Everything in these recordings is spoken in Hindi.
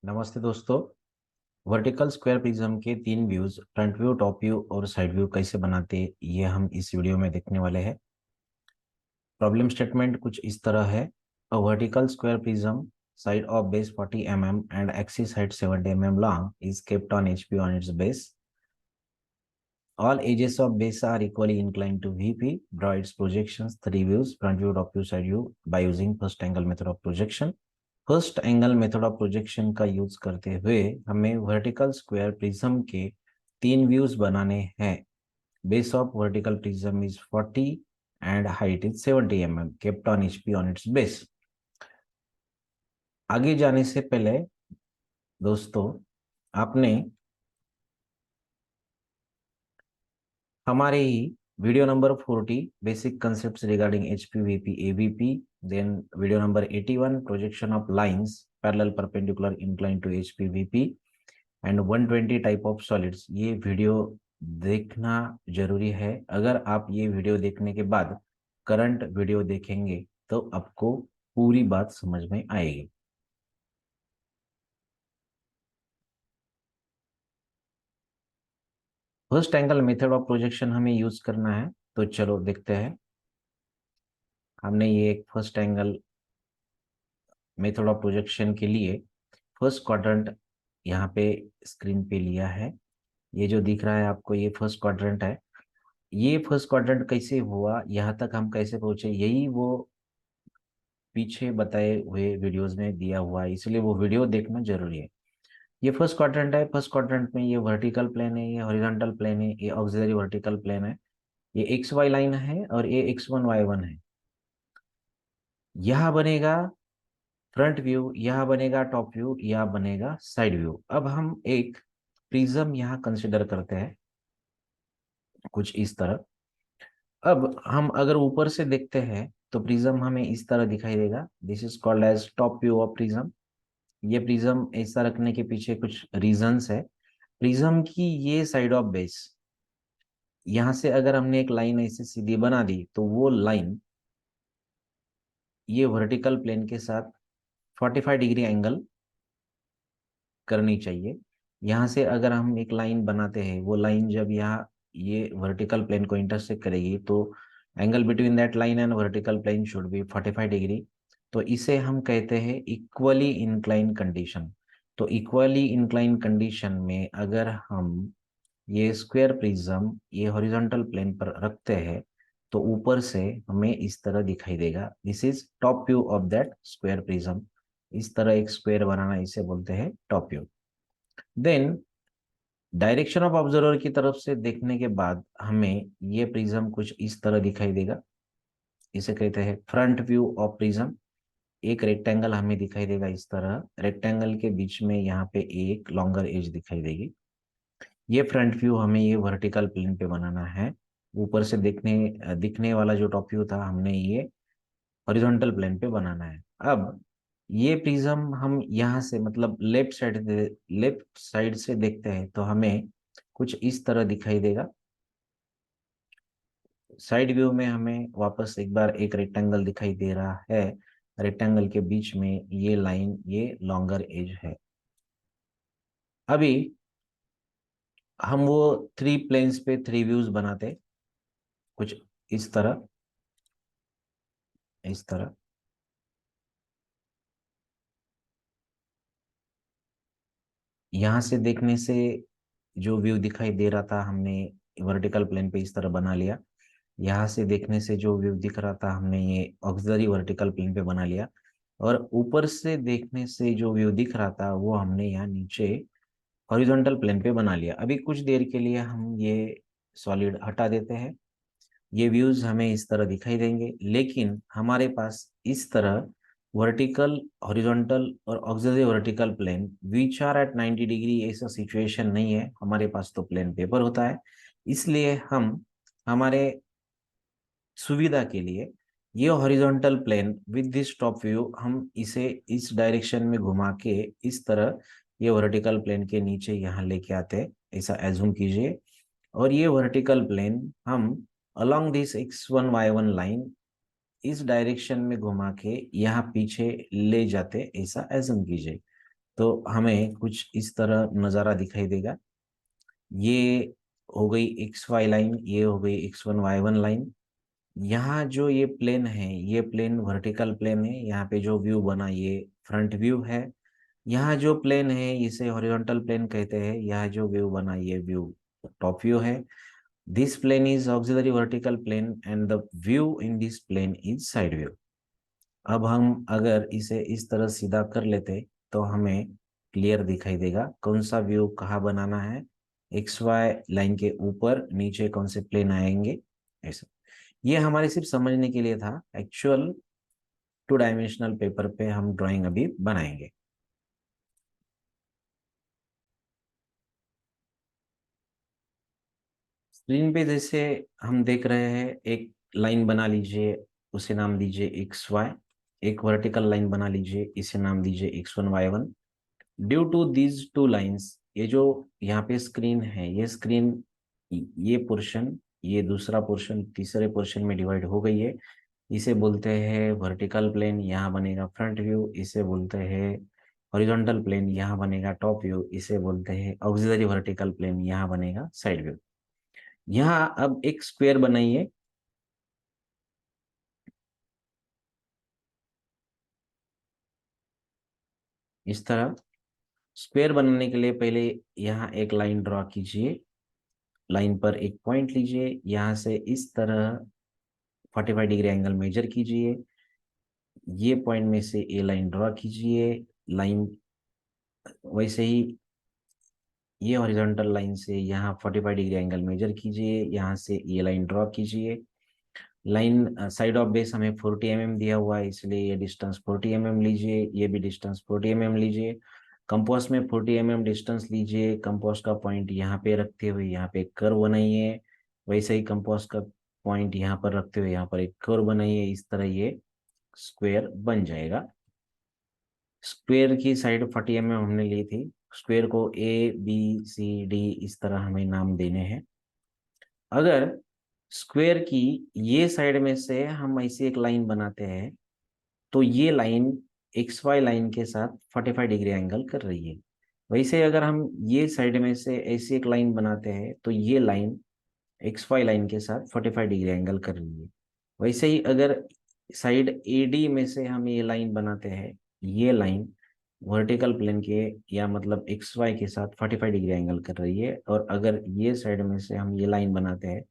नमस्ते दोस्तों। वर्टिकल स्क्वायर प्रिज्म के तीन views, front view, top view और साइड व्यू कैसे बनाते ये हम इस वीडियो में देखने वाले हैं। प्रॉब्लम स्टेटमेंट कुछ इस तरह है। A vertical square prism side of base 40 mm and axis height 70 mm long is kept on HP on its base. All edges of base are equally inclined to VP. Draw its projections, three views, front view, top view, side view by using first angle method of projection. First angle method of projection का यूज करते हुए हमें वर्टिकल स्क्वायर प्रिज्म के तीन व्यूज बनाने हैं। Base of vertical prism is 40 and height is 70 mm kept on HP on its base. आगे जाने से पहले दोस्तों, आपने हमारे ही video number 40 basic concepts regarding HP VP AVP, then video number 81 projection of lines parallel perpendicular incline to HP VP and 120 type of solids, ये वीडियो देखना जरूरी है। अगर आप ये वीडियो देखने के बाद करंट वीडियो देखेंगे तो आपको पूरी बात समझ में आएगी। First angle method of projection हमें यूज करना है, तो चलो देखते हैं। हमने ये एक first angle method of projection के लिए फर्स्ट क्वाड्रेंट यहाँ पे स्क्रीन पे लिया है। ये जो दिख रहा है आपको, ये फर्स्ट क्वाड्रेंट है। ये फर्स्ट क्वाड्रेंट कैसे हुआ, यहाँ तक हम कैसे पहुंचे, यही वो पीछे बताए हुए वीडियोस में दिया हुआ है, इसलिए वो वीडियो देखना जरूरी है। ये फर्स्ट क्वाड्रेंट है। फर्स्ट क्वाड्रेंट में ये वर्टिकल प्लेन है, ये हॉरिजॉन्टल प्लेन है, ये ऑक्सिलरी वर्टिकल प्लेन है, ये एक्स वाई लाइन है और ये X1 Y1 है। यह बनेगा फ्रंट व्यू, यह बनेगा टॉप व्यू, यह बनेगा साइड व्यू। अब हम एक प्रिज्म यहाँ कंसिडर करते हैं कुछ इस तरह। अब हम अगर ऊपर से देखते हैं तो प्रिज्म हमें इस तरह दिखाई देगा। This is called as top view of prism. ये प्रिज्म ऐसा रखने के पीछे कुछ रीजंस है। प्रिज्म की ये साइड ऑफ बेस, यहाँ से अगर हमने एक लाइन ऐसे सीधी बना दी तो वो लाइन ये वर्टिकल प्लेन के साथ 45 डिग्री एंगल करनी चाहिए। यहाँ से अगर हम एक लाइन बनाते हैं, वो लाइन जब यहाँ ये वर्टिकल प्लेन को इंटरसेक्ट करेगी तो angle between that line and vertical plane should be 45 degree. तो इसे हम कहते हैं इक्वली इंक्लाइन कंडीशन। तो इक्वली इंक्लाइन कंडीशन में अगर हम ये स्क्वायर प्रिज्म ये हॉरिजॉन्टल प्लेन पर रखते हैं तो ऊपर से हमें इस तरह दिखाई देगा। This is top view of that square prism. इस तरह एक स्क्वायर बनाना, इसे बोलते हैं top view. Then direction of observer की तरफ से देखने के बाद हमें ये प्रिज्म कुछ इस तरह दिखाई देगा। इसे कहते हैं फ्रंट व्यू ऑफ प्रिज्म। एक रेक्टेंगल हमें दिखाई देगा इस तरह। रेक्टेंगल के बीच में यहाँ पे एक लॉन्गर एज दिखाई देगी। ये फ्रंट व्यू हमें ये वर्टिकल प्लेन पे बनाना है। ऊपर से दिखने वाला जो टॉप व्यू था, हमने ये हॉरिजॉन्टल प्लेन पे बनाना है। अब ये प्रिज्म हम यहाँ से मतलब लेफ्ट साइड से देखते हैं तो हमें कुछ इस तरह दिखाई देगा। साइड व्यू में हमें वापस एक बार एक रेक्टेंगल दिखाई दे रहा है। रेक्टेंगल के बीच में ये लाइन, ये लॉन्गर एज है। अभी हम वो थ्री प्लेन्स पे थ्री व्यूज बनाते कुछ इस तरह, इस तरह। यहाँ से देखने से जो व्यू दिखाई दे रहा था, हमने वर्टिकल प्लेन पे इस तरह बना लिया। यहाँ से देखने से जो व्यू दिख रहा था, हमने ये ऑक्सिलरी वर्टिकल प्लेन पे बना लिया। और ऊपर से देखने से जो व्यू दिख रहा था, वो हमने यहाँ नीचे हॉरिजॉन्टल प्लेन पे बना लिया। अभी कुछ देर के लिए हम ये सॉलिड हटा देते हैं। ये व्यूज हमें इस तरह दिखाई देंगे, लेकिन हमारे पास इस तरह वर्टिकल, हॉरिजॉन्टल और auxiliary vertical plane which are at 90 degree ऐसा सिचुएशन नहीं है। हमारे पास तो प्लेन पेपर होता है। इसलिए हम हमारे सुविधा के लिए ये horizontal plane with this top view, हम इसे इस डायरेक्शन में घुमा के इस तरह ये वर्टिकल प्लेन के नीचे यहाँ लेके आते हैं, ऐसा एज्यूम कीजिए। और ये वर्टिकल प्लेन हम along this X1 Y1 line इस डायरेक्शन में घुमा के यहाँ पीछे ले जाते, ऐसा एज्यूम कीजिए। तो हमें कुछ इस तरह नज़ारा दिखाई देगा। ये हो गई एक्स वाई लाइन, ये हो गई X one Y one line. यहाँ जो ये प्लेन है, ये प्लेन वर्टिकल प्लेन है। यहाँ पे जो व्यू बना ये फ्रंट व्यू है। यहाँ जो प्लेन है इसे हॉरिजॉन्टल प्लेन कहते हैं। यहाँ जो व्यू बना ये व्यू टॉप व्यू है। This plane is auxiliary vertical plane and the view in this plane is side view. अब हम अगर इसे इस तरह सीधा कर लेते तो हमें क्लियर दिखाई देगा कौन सा व्यू कहाँ बनाना है। एक्स वाई लाइन के ऊपर नीचे कौन से प्लेन आएंगे, ऐसा। ये हमारे सिर्फ समझने के लिए था। एक्चुअल 2 डायमेंशनल पेपर पे हम ड्राइंग अभी बनाएंगे। स्क्रीन पे जैसे हम देख रहे हैं, एक लाइन बना लीजिए, उसे नाम दीजिए एक्स वाई। एक वर्टिकल लाइन बना लीजिए, इसे नाम दीजिए X one Y one. Due to these 2 lines, ये जो यहाँ पे स्क्रीन है, ये स्क्रीन, ये पोर्शन, ये दूसरा पोर्शन तीसरे पोर्शन में डिवाइड हो गई है। इसे बोलते हैं वर्टिकल प्लेन, यहाँ बनेगा फ्रंट व्यू। इसे बोलते हैं हॉरिजॉन्टल प्लेन, यहाँ बनेगा टॉप व्यू। इसे बोलते हैं ऑक्सिलरी वर्टिकल प्लेन, यहाँ बनेगा साइड व्यू। यहाँ अब एक स्क्वायर बनाइए। इस तरह स्क्वायर बनाने के लिए पहले यहाँ एक लाइन ड्रॉ कीजिए। लाइन पर एक पॉइंट लीजिए, यहाँ से इस तरह 45 डिग्री एंगल मेजर कीजिए। ये पॉइंट में से ए लाइन ड्रॉ कीजिए। लाइन वैसे ही ये हॉरिजॉन्टल लाइन से यहाँ 45 डिग्री एंगल मेजर कीजिए। यहाँ से ये लाइन ड्रॉ कीजिए। लाइन साइड ऑफ बेस हमें 40 mm दिया हुआ है, इसलिए ये डिस्टेंस 40 mm लीजिए। ये भी डिस्टेंस 40 mm लीजिए। कंपास में 40 mm डिस्टेंस लीजिए। कंपास का पॉइंट यहाँ पे रखते हुए यहाँ पे एक कर्व बनाइए। वैसे ही कंपास का पॉइंट यहाँ पर रखते हुए यहाँ पर एक कर्व बनाइए। इस तरह ये स्क्वायर बन जाएगा। स्क्वायर की साइड 40 mm हमने ली थी। स्क्वायर को ABCD इस तरह हमें नाम देने हैं। अगर स्क्वायर की ये साइड में से हम ऐसी एक लाइन बनाते हैं तो ये लाइन एक्स वाई लाइन के साथ 45 डिग्री एंगल कर रही है। वैसे अगर हम ये साइड में से ऐसी एक लाइन बनाते हैं तो ये लाइन एक्स वाई लाइन के साथ 45 डिग्री एंगल कर रही है। वैसे ही अगर साइड AD में से हम ये लाइन बनाते हैं, ये लाइन वर्टिकल प्लेन के या मतलब एक्स वाई के साथ 45 डिग्री एंगल कर रही है। और अगर ये साइड में से हम ये लाइन बनाते हैं,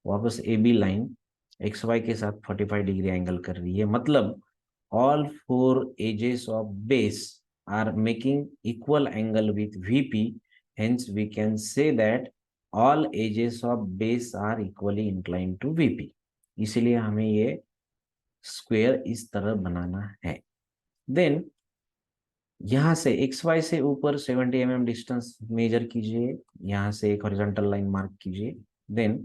वापस AB लाइन एक्स वाई के साथ 45 डिग्री एंगल कर रही है। मतलब all 4 edges of base are making equal angle with VP. Hence, we can say that all edges of base are equally inclined to VP. इसलिए हमें ये स्क्वायर इस तरह बनाना है। देन यहाँ से एक्स वाई से ऊपर 70 mm डिस्टेंस मेजर कीजिए। यहाँ से एक हॉरिजॉन्टल लाइन मार्क कीजिए। Then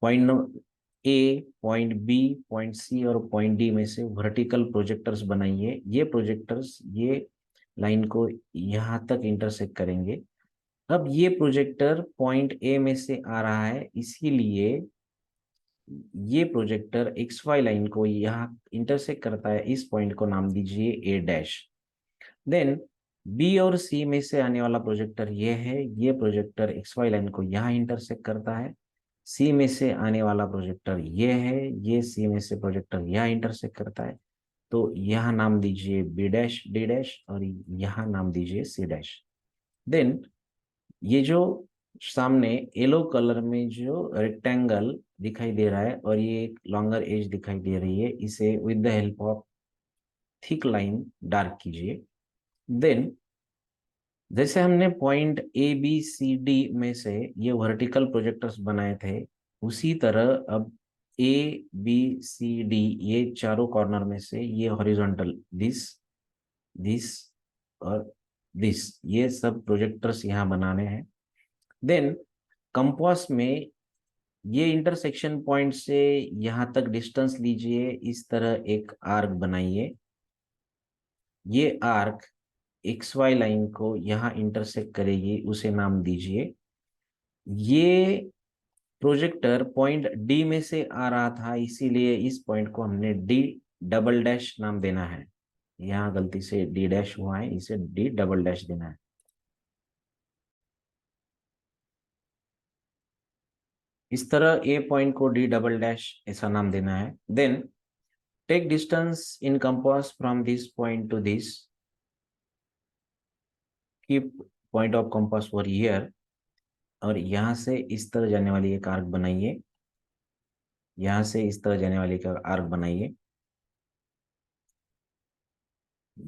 point A, point B, point C और पॉइंट डी में से वर्टिकल प्रोजेक्टर्स बनाइए। ये प्रोजेक्टर्स ये लाइन को यहाँ तक इंटरसेक्ट करेंगे। अब ये प्रोजेक्टर पॉइंट ए में से आ रहा है, इसीलिए ये प्रोजेक्टर एक्स वाई लाइन को यहाँ इंटरसेक्ट करता है। इस पॉइंट को नाम दीजिए ए डैश। देन बी और सी में से आने वाला प्रोजेक्टर ये है। ये प्रोजेक्टर एक्स वाई लाइन को यहाँ इंटरसेक्ट करता है। सी में से आने वाला प्रोजेक्टर ये है। ये सी में से प्रोजेक्टर यहाँ इंटरसेक्ट करता है। तो यहाँ नाम दीजिए बी डैश डी डैश और यहाँ नाम दीजिए सी डैश। देन ये जो सामने येलो कलर में जो रेक्टेंगल दिखाई दे रहा है और ये एक लॉन्गर एज दिखाई दे रही है, इसे with the help of thick line dark कीजिए। देन जैसे हमने पॉइंट ABCD में से ये वर्टिकल प्रोजेक्टर्स बनाए थे, उसी तरह अब ABCD ये चारों कॉर्नर में से ये हॉरिजॉन्टल दिस दिस और दिस ये सब प्रोजेक्टर्स यहाँ बनाने हैं। देन कंपास में ये इंटरसेक्शन पॉइंट से यहाँ तक डिस्टेंस लीजिए। इस तरह एक आर्क बनाइए। ये आर्क एक्स वाई लाइन को यहाँ इंटरसेक्ट करेगी, उसे नाम दीजिए। ये प्रोजेक्टर पॉइंट डी में से आ रहा था, इसीलिए इस पॉइंट को हमने डी डबल डैश नाम देना है। यहाँ गलती से डी डैश हुआ है, इसे डी डबल डैश देना है। इस तरह ए पॉइंट को डी डबल डैश ऐसा नाम देना है। Then take distance in compass from this point to this, keep point of compass for here, और यहाँ से इस तरह जाने वाली एक आर्क बनाइए, यहाँ से इस तरह जाने वाली एक आर्क बनाइए।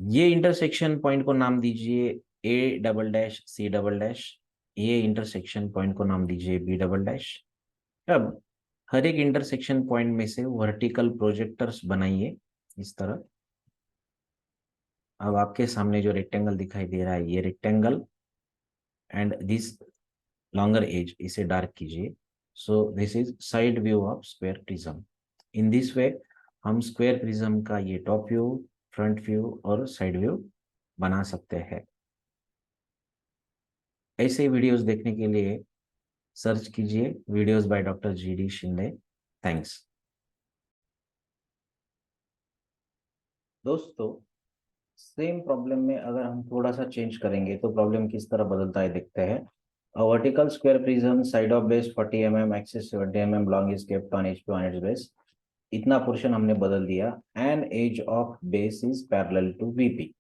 ये इंटरसेक्शन पॉइंट को नाम दीजिए A double dash C double dash, ये इंटरसेक्शन पॉइंट को नाम दीजिए बी डबल डैश। अब हर एक इंटरसेक्शन पॉइंट में से वर्टिकल प्रोजेक्टर्स बनाइए इस तरह। अब आपके सामने जो रेक्टेंगल दिखाई दे रहा है, ये rectangle and this longer edge, इसे डार्क कीजिए। So this is side view of square prism. In this way हम स्क्वायर प्रिज्म का ये टॉप व्यू, फ्रंट व्यू और साइड व्यू बना सकते हैं। ऐसे वीडियोस देखने के लिए सर्च कीजिए videos by doctor GD. Shinde. Thanks दोस्तों। सेम प्रॉब्लम में अगर हम थोड़ा सा चेंज करेंगे तो प्रॉब्लम किस तरह बदलता है देखते हैं। Vertical square prism, side of base 40 mm, axis 70 mm, long is kept on H on its base. इतना पोर्शन हमने बदल दिया। An edge of base is parallel to VP,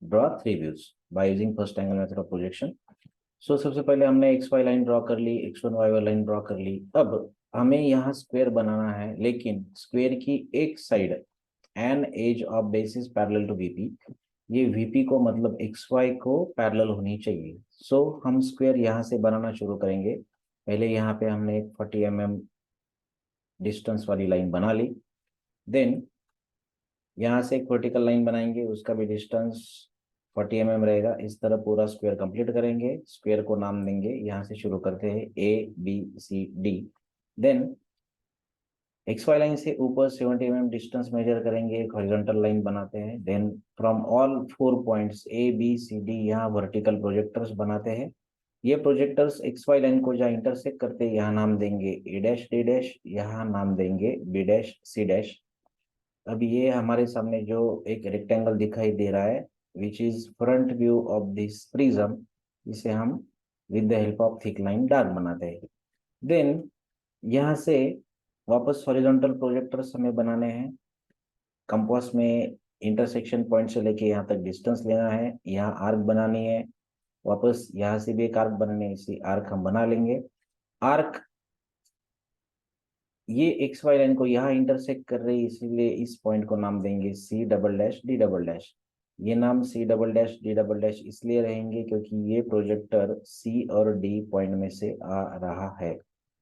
draw three views by using first angle method of projection. So सबसे पहले हमने एक्स वाई लाइन ड्रॉ कर ली, X one Y Y line draw कर ली। अब हमें यहाँ स्क्वायर बनाना है, लेकिन स्क्वायर की एक side an edge of base is parallel to VP, ये वीपी को मतलब एक्स वाई को पैरेलल होनी चाहिए। सो हम स्क्वायर यहाँ से बनाना शुरू करेंगे। पहले यहाँ पे हमने एक 40 mm डिस्टेंस वाली लाइन बना ली। देन यहाँ से एक वर्टिकल लाइन बनाएंगे, उसका भी डिस्टेंस 40 mm रहेगा। इस तरह पूरा स्क्वायर कंप्लीट करेंगे। स्क्वायर को नाम देंगे, यहाँ से शुरू करते हैं A B C D. Then X Y line से ऊपर 70 mm डिस्टेंस मेजर करेंगे, एक हॉरिजॉन्टल लाइन बनाते हैं। Then from all 4 points A B C D यहाँ वर्टिकल प्रोजेक्टर्स बनाते हैं। ये प्रोजेक्टर्स एक्स वाई लाइन को जहाँ इंटरसेक्ट करते हैं यहाँ नाम देंगे ए डैश डी डैश, यहाँ नाम देंगे बी डैश सी डैश। अब ये हमारे सामने जो एक रेक्टेंगल दिखाई दे रहा है which is front view of this prism, इसे हम with the help of thick line dark बनाते हैं। देन यहाँ से वापस हॉरिजॉन्टल प्रोजेक्टर्स हमें बनाने हैं। कंपास में इंटरसेक्शन पॉइंट से लेके यहाँ तक डिस्टेंस लेना है, यहाँ आर्क बनानी है, वापस यहाँ से भी एक आर्क बनानी है, इसी आर्क हम बना लेंगे। आर्क ये एक्स वाई लाइन को यहाँ इंटरसेक्ट कर रही है, इसीलिए इस पॉइंट को नाम देंगे C double dash D double dash. ये नाम C double dash D double dash इसलिए रहेंगे क्योंकि ये प्रोजेक्टर सी और डी पॉइंट में से आ रहा है।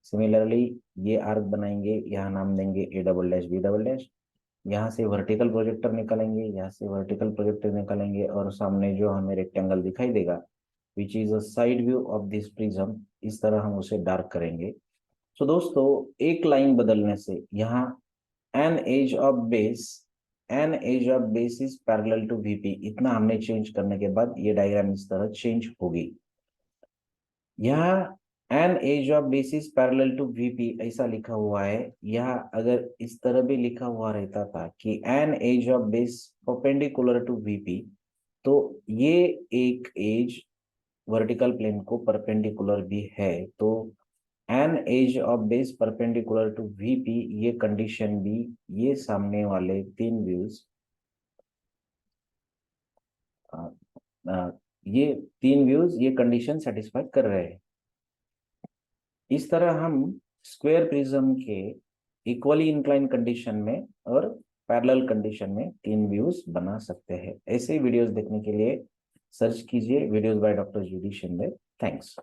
सिमिलरली ये आर्क बनाएंगे, यहाँ नाम देंगे A double dash B double dash. यहाँ से वर्टिकल प्रोजेक्टर निकालेंगे, यहाँ से वर्टिकल प्रोजेक्टर निकालेंगे, और सामने जो हमें रेक्टेंगल दिखाई देगा which is a side view of this prism, इस तरह हम उसे डार्क करेंगे। तो दोस्तों एक लाइन बदलने से यहाँ an edge of base, an edge of base is parallel to VP, इतना हमने चेंज करने के बाद ये डायग्राम इस तरह चेंज होगी। यहाँ an edge of base is parallel to VP ऐसा लिखा हुआ है, यहाँ अगर इस तरह भी लिखा हुआ रहता था कि an edge of base perpendicular to VP, तो ये एक एज वर्टिकल प्लेन को परपेंडिकुलर भी है, तो an edge of base perpendicular to VP, ये कंडीशन भी ये सामने वाले तीन व्यूज, ये तीन व्यूज ये कंडीशन सेटिस्फाई कर रहे हैं। इस तरह हम स्क्वायर प्रिज्म के इक्वली इंक्लाइन कंडीशन में और पैरेलल कंडीशन में तीन व्यूज बना सकते हैं। ऐसे वीडियोस देखने के लिए सर्च कीजिए videos by doctor GD. Shinde. Thanks.